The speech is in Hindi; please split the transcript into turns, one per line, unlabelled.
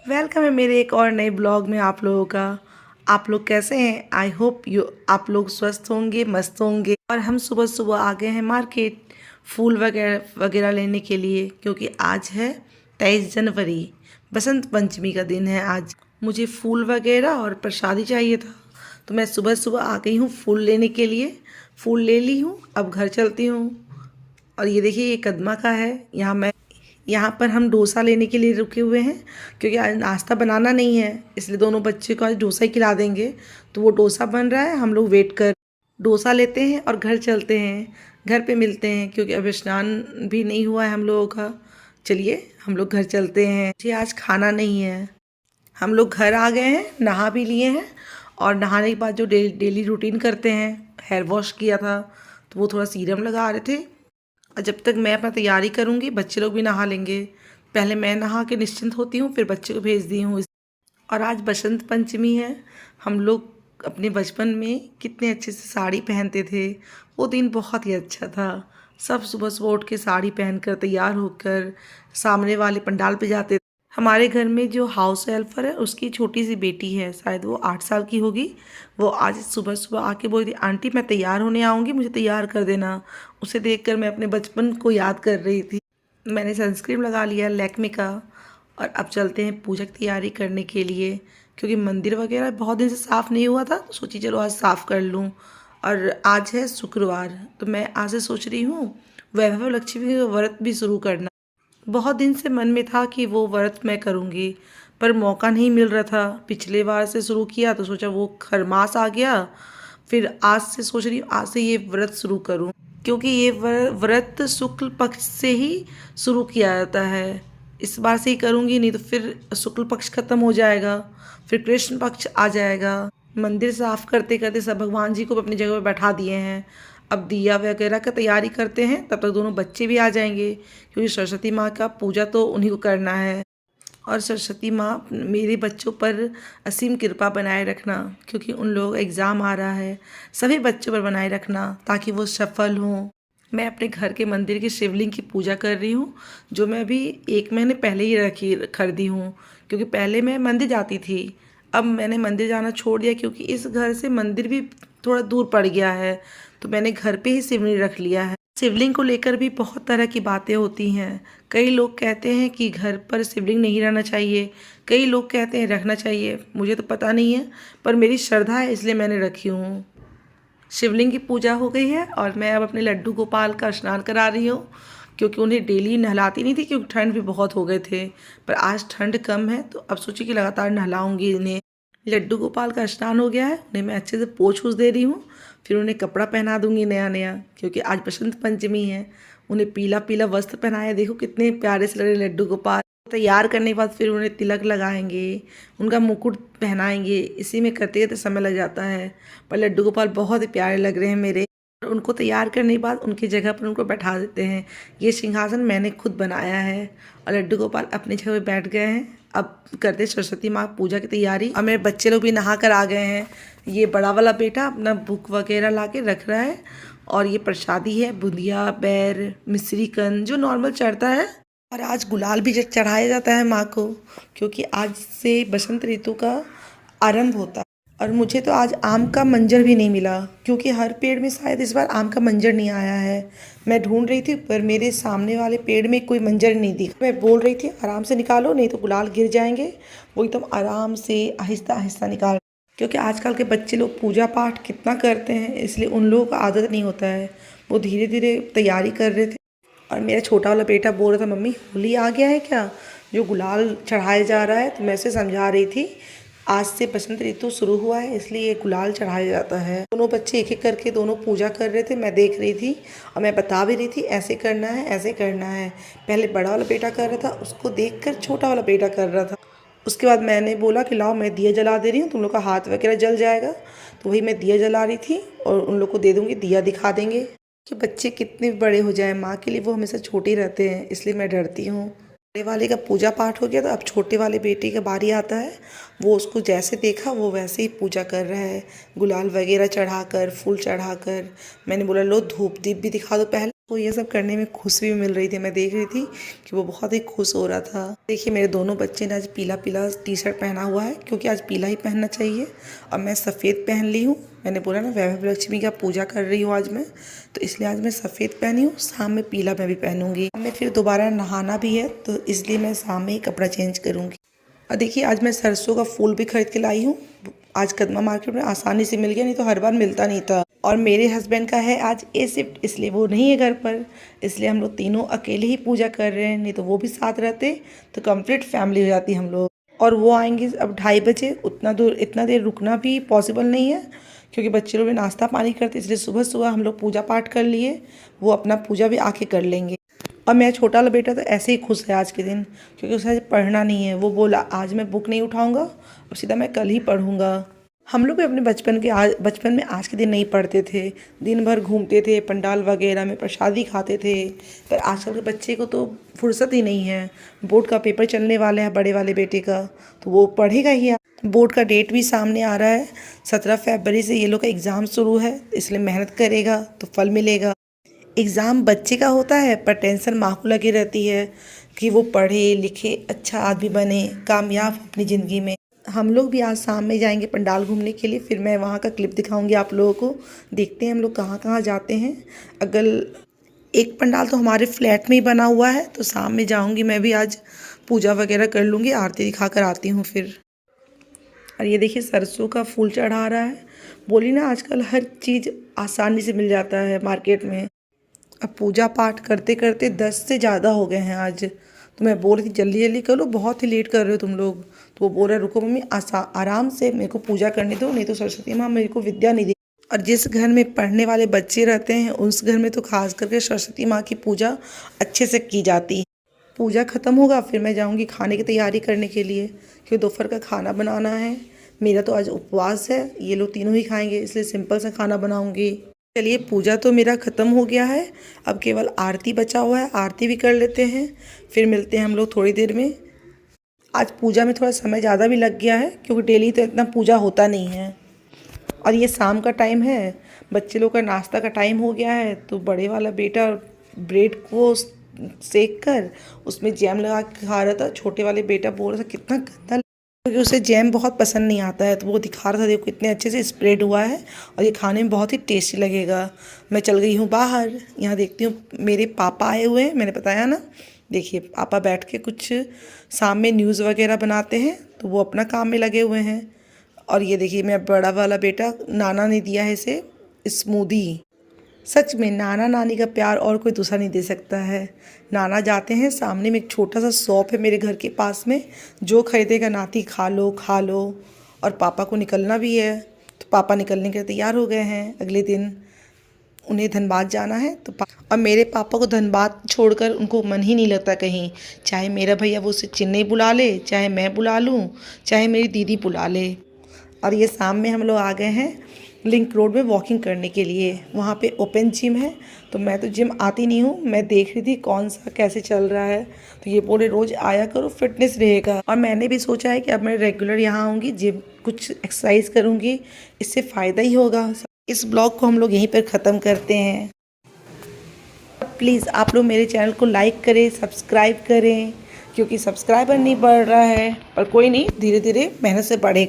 वेलकम है मेरे एक और नए ब्लॉग में आप लोगों का। आप लोग कैसे हैं? आई होप आप लोग स्वस्थ होंगे, मस्त होंगे। और हम सुबह सुबह आ गए हैं मार्केट फूल वगैरह वगैरह लेने के लिए, क्योंकि आज है 23 जनवरी, बसंत पंचमी का दिन है। आज मुझे फूल वगैरह और प्रसादी चाहिए था, तो मैं सुबह सुबह आ गई हूँ फूल लेने के लिए। फूल ले ली हूँ, अब घर चलती हूँ। और ये देखिए, ये कदमा का है। यहाँ पर हम डोसा लेने के लिए रुके हुए हैं, क्योंकि आज नाश्ता बनाना नहीं है, इसलिए दोनों बच्चे को आज डोसा ही खिला देंगे। तो वो डोसा बन रहा है, हम लोग वेट कर डोसा लेते हैं और घर चलते हैं। घर पे मिलते हैं, क्योंकि अब स्नान भी नहीं हुआ है हम लोगों का। चलिए हम लोग घर चलते हैं। मुझे आज खाना नहीं है। हम लोग घर आ गए हैं, नहा भी लिए हैं। और नहाने के बाद जो डेली रूटीन करते हैं, हेयर वॉश किया था, तो वो थोड़ा सीरम लगा रहे थे। और जब तक मैं अपना तैयारी करूँगी, बच्चे लोग भी नहा लेंगे। पहले मैं नहा के निश्चिंत होती हूँ, फिर बच्चे को भेज दी हूँ। और आज बसंत पंचमी है। हम लोग अपने बचपन में कितने अच्छे से साड़ी पहनते थे, वो दिन बहुत ही अच्छा था। सब सुबह सुबह उठ के साड़ी पहनकर तैयार होकर सामने वाले पंडाल पे जाते थे। हमारे घर में जो हाउस हेल्पर है, उसकी छोटी सी बेटी है, शायद वो 8 साल की होगी। वो आज सुबह सुबह आके बोल रही, आंटी मैं तैयार होने आऊँगी, मुझे तैयार कर देना। उसे देखकर मैं अपने बचपन को याद कर रही थी। मैंने सनस्क्रीन लगा लिया लैक्मे का। और अब चलते हैं पूजा की तैयारी करने के लिए, क्योंकि मंदिर वगैरह बहुत दिन से साफ़ नहीं हुआ था, तो सोची चलो आज साफ़ कर लूँ। और आज है शुक्रवार, तो मैं आज से सोच रही हूँ वैभव लक्ष्मी का व्रत भी शुरू करना। बहुत दिन से मन में था कि वो व्रत मैं करूँगी, पर मौका नहीं मिल रहा था। पिछले बार से शुरू किया तो सोचा वो खरमास आ गया, फिर आज से सोच रही हूँ आज से ये व्रत शुरू करूँ, क्योंकि ये व्रत शुक्ल पक्ष से ही शुरू किया जाता है। इस बार से ही करूँगी, नहीं तो फिर शुक्ल पक्ष खत्म हो जाएगा, फिर कृष्ण पक्ष आ जाएगा। मंदिर साफ करते करते सब भगवान जी को अपनी जगह पर बैठा दिए हैं। अब दिया वगैरह का तैयारी करते हैं, तब तक दोनों बच्चे भी आ जाएंगे, क्योंकि सरस्वती माँ का पूजा तो उन्हीं को करना है। और सरस्वती माँ मेरे बच्चों पर असीम कृपा बनाए रखना, क्योंकि उन लोगों का एग्ज़ाम आ रहा है। सभी बच्चों पर बनाए रखना ताकि वो सफल हों। मैं अपने घर के मंदिर की शिवलिंग की पूजा कर रही हूँ, जो मैं अभी 1 महीने पहले ही खरीदी हूँ, क्योंकि पहले मैं मंदिर जाती थी। अब मैंने मंदिर जाना छोड़ दिया, क्योंकि इस घर से मंदिर भी थोड़ा दूर पड़ गया है, तो मैंने घर पे ही शिवलिंग रख लिया है। शिवलिंग को लेकर भी बहुत तरह की बातें होती हैं। कई लोग कहते हैं कि घर पर शिवलिंग नहीं रहना चाहिए, कई लोग कहते हैं रखना चाहिए। मुझे तो पता नहीं है, पर मेरी श्रद्धा है, इसलिए मैंने रखी हूँ। शिवलिंग की पूजा हो गई है, और मैं अब अपने लड्डू गोपाल का स्नान करा रही हूँ, क्योंकि उन्हें डेली नहलाती नहीं थी, क्योंकि ठंड भी बहुत हो गए थे। पर आज ठंड कम है, तो अब सोची कि लगातार नहलाऊंगी इन्हें। लड्डू गोपाल का स्नान हो गया है, उन्हें मैं अच्छे से पोंछ वूछ दे रही हूँ। फिर उन्हें कपड़ा पहना दूंगी नया नया, क्योंकि आज बसंत पंचमी है। उन्हें पीला पीला वस्त्र पहनाया, देखो कितने प्यारे से लग रहे लड्डू गोपाल। तैयार करने के बाद फिर उन्हें तिलक लगाएंगे, उनका मुकुट पहनाएंगे। इसी में करते करते समय लग जाता है, पर लड्डू गोपाल बहुत ही प्यारे लग रहे हैं मेरे। उनको तैयार करने के बाद उनकी जगह पर उनको बैठा देते हैं। ये सिंहासन मैंने खुद बनाया है, और लड्डू गोपाल अपनी जगह पर बैठ गए हैं। अब करते सरस्वती माँ पूजा की तैयारी, और मेरे बच्चे लोग भी नहा कर आ गए हैं। ये बड़ा वाला बेटा अपना बुक वगैरह ला के रख रहा है, और ये प्रसादी है बुंदिया, बैर, मिश्री कंद, जो नॉर्मल चढ़ता है। और आज गुलाल भी चढ़ाया जाता है माँ को, क्योंकि आज से बसंत ऋतु का आरंभ होता है। और मुझे तो आज आम का मंजर भी नहीं मिला, क्योंकि हर पेड़ में शायद इस बार आम का मंजर नहीं आया है। मैं ढूंढ रही थी, पर मेरे सामने वाले पेड़ में कोई मंजर नहीं दिखा। मैं बोल रही थी आराम से निकालो, नहीं तो गुलाल गिर जाएंगे। वो एकदम आराम से आहिस्ता आहिस्ता निकाल, क्योंकि आजकल के बच्चे लोग पूजा पाठ कितना करते हैं, इसलिए उन लोगों को आदत नहीं होता है। वो धीरे धीरे तैयारी कर रहे थे। और मेरा छोटा वाला बेटा बोल रहा था, मम्मी होली आ गया है क्या, जो गुलाल चढ़ाया जा रहा है। तो मैं उसे समझा रही थी आज से बसंत ऋतु शुरू हुआ है, इसलिए ये गुलाल चढ़ाया जाता है। दोनों बच्चे एक एक करके दोनों पूजा कर रहे थे, मैं देख रही थी, और मैं बता भी रही थी ऐसे करना है, ऐसे करना है। पहले बड़ा वाला बेटा कर रहा था, उसको देखकर छोटा वाला बेटा कर रहा था। उसके बाद मैंने बोला कि लाओ मैं दिया जला दे रही हूँ, तुम लोग का हाथ वगैरह जल जाएगा। तो वही मैं दिया जला रही थी, और उन लोग को दे दूँगी, दिया दिखा देंगे। कि बच्चे कितने भी बड़े हो जाए, माँ के लिए वो हमेशा छोटे रहते हैं, इसलिए मैं डरती हूँ। बड़े वाले का पूजा पाठ हो गया, तो अब छोटे वाले बेटे का बारी आता है। वो उसको जैसे देखा वो वैसे ही पूजा कर रहा है, गुलाल वगैरह चढ़ाकर, फूल चढ़ाकर। मैंने बोला लो धूप दीप भी दिखा दो पहले, तो ये सब करने में खुशी भी मिल रही थी। मैं देख रही थी कि वो बहुत ही खुश हो रहा था। देखिए मेरे दोनों बच्चे ने आज पीला पीला टी शर्ट पहना हुआ है, क्योंकि आज पीला ही पहनना चाहिए। और मैं सफ़ेद पहन ली हूँ। मैंने बोला ना वैभव लक्ष्मी का पूजा कर रही हूँ आज मैं, तो इसलिए आज मैं सफ़ेद पहनी हूँ। शाम में पीला मैं भी पहनूंगी। मैं फिर दोबारा नहाना भी है, तो इसलिए मैं शाम में ही कपड़ा चेंज करूँगी। और देखिए आज मैं सरसों का फूल भी खरीद के लाई हूँ। आज कदमा मार्केट में आसानी से मिल गया, नहीं तो हर बार मिलता नहीं था। और मेरे हस्बैंड का है आज ए शिफ्ट, इसलिए वो नहीं है घर पर, इसलिए हम लोग तीनों अकेले ही पूजा कर रहे हैं। नहीं तो वो भी साथ रहते तो कंप्लीट फैमिली हो जाती हम लोग। और वो आएंगे अब 2:30 बजे। इतना देर रुकना भी पॉसिबल नहीं है, क्योंकि बच्चे लोग भी नाश्ता पानी करते, इसलिए सुबह सुबह हम लोग पूजा पाठ कर लिए। वो अपना पूजा भी आके कर लेंगे। और मेरा छोटा वाला बेटा तो ऐसे ही खुश है आज के दिन, क्योंकि उसे आज पढ़ना नहीं है। वो बोला आज मैं बुक नहीं उठाऊंगा, अब सीधा मैं कल ही पढ़ूंगा। हम लोग भी अपने बचपन में आज के दिन नहीं पढ़ते थे। दिन भर घूमते थे, पंडाल वगैरह में प्रसादी खाते थे। पर आजकल के बच्चे को तो फुर्सत ही नहीं है। बोर्ड का पेपर चलने वाला है बड़े वाले बेटे का, तो वो पढ़ेगा ही। बोर्ड का डेट भी सामने आ रहा है। 17 फरवरी से ये लोग का एग्ज़ाम शुरू है, इसलिए मेहनत करेगा तो फल मिलेगा। एग्ज़ाम बच्चे का होता है, पर टेंशन माँ को लगी रहती है कि वो पढ़े लिखे, अच्छा आदमी बने, कामयाब अपनी ज़िंदगी में। हम लोग भी आज शाम में जाएंगे पंडाल घूमने के लिए। फिर मैं वहाँ का क्लिप दिखाऊंगी आप लोगों को। देखते हैं हम लोग कहाँ कहाँ जाते हैं। अगर एक पंडाल तो हमारे फ्लैट में ही बना हुआ है, तो शाम में जाऊंगी मैं भी। आज पूजा वगैरह कर लूँगी, आरती दिखा कर आती हूँ फिर। और ये देखिए सरसों का फूल चढ़ा रहा है। बोली ना आजकल हर चीज़ आसानी से मिल जाता है मार्केट में। अब पूजा पाठ करते करते 10 से ज़्यादा हो गए हैं आज। तो मैं बोल रही थी जल्दी जल्दी करो, बहुत ही लेट कर रहे हो तुम लोग। तो वो बोल रहा है रुको मम्मी, आराम से मेरे को पूजा करने दो, नहीं तो सरस्वती माँ मेरे को विद्या नहीं दे। और जिस घर में पढ़ने वाले बच्चे रहते हैं उस घर में तो खास करके सरस्वती माँ की पूजा अच्छे से की जाती है। पूजा ख़त्म होगा फिर मैं जाऊँगी खाने की तैयारी करने के लिए, क्योंकि दोपहर का खाना बनाना है। मेरा तो आज उपवास है, ये लोग तीनों ही खाएंगे, इसलिए सिंपल सा खाना बनाऊँगी। चलिए पूजा तो मेरा ख़त्म हो गया है, अब केवल आरती बचा हुआ है। आरती भी कर लेते हैं, फिर मिलते हैं हम लोग थोड़ी देर में। आज पूजा में थोड़ा समय ज़्यादा भी लग गया है, क्योंकि डेली तो इतना पूजा होता नहीं है। और ये शाम का टाइम है, बच्चे लोग का नाश्ता का टाइम हो गया है। तो बड़े वाला बेटा ब्रेड को सेक कर उसमें जैम लगा के खा रहा था। छोटे वाले बेटा बोल रहा था कितना गंदा, क्योंकि उसे जैम बहुत पसंद नहीं आता है। तो वो दिखा रहा था देखो कितने अच्छे से स्प्रेड हुआ है, और ये खाने में बहुत ही टेस्टी लगेगा। मैं चल गई हूँ बाहर, यहाँ देखती हूँ मेरे पापा आए हुए हैं। मैंने बताया ना, देखिए पापा बैठ के कुछ शाम में न्यूज़ वगैरह बनाते हैं, तो वो अपना काम में लगे हुए हैं। और ये देखिए मेरा बड़ा वाला बेटा, नाना ने दिया है इसे स्मूदी। सच में नाना नानी का प्यार और कोई दूसरा नहीं दे सकता है। नाना जाते हैं, सामने में एक छोटा सा शॉप है मेरे घर के पास में, जो खरीदेगा नाती खा लो खा लो। और पापा को निकलना भी है, तो पापा निकलने के लिए तैयार हो गए हैं। अगले दिन उन्हें धनबाद जाना है, तो और मेरे पापा को धनबाद छोड़कर उनको मन ही नहीं लगता कहीं। चाहे मेरा भैया वो उसे चेन्नई बुला ले, चाहे मैं बुला लूँ, चाहे मेरी दीदी बुला ले। और ये शाम में हम लोग आ गए हैं लिंक रोड में वॉकिंग करने के लिए। वहाँ पे ओपन जिम है, तो मैं तो जिम आती नहीं हूँ, मैं देख रही थी कौन सा कैसे चल रहा है। तो ये बोले रोज़ आया करो, फिटनेस रहेगा। और मैंने भी सोचा है कि अब मैं रेगुलर यहाँ आऊँगी, जिम कुछ एक्सरसाइज करूँगी, इससे फ़ायदा ही होगा। इस ब्लॉग को हम लोग यहीं पर ख़त्म करते हैं। प्लीज़ आप लोग मेरे चैनल को लाइक करें, सब्सक्राइब करें, क्योंकि सब्सक्राइबर नहीं बढ़ रहा है, पर कोई नहीं, धीरे धीरे मेहनत से बढ़ेगा।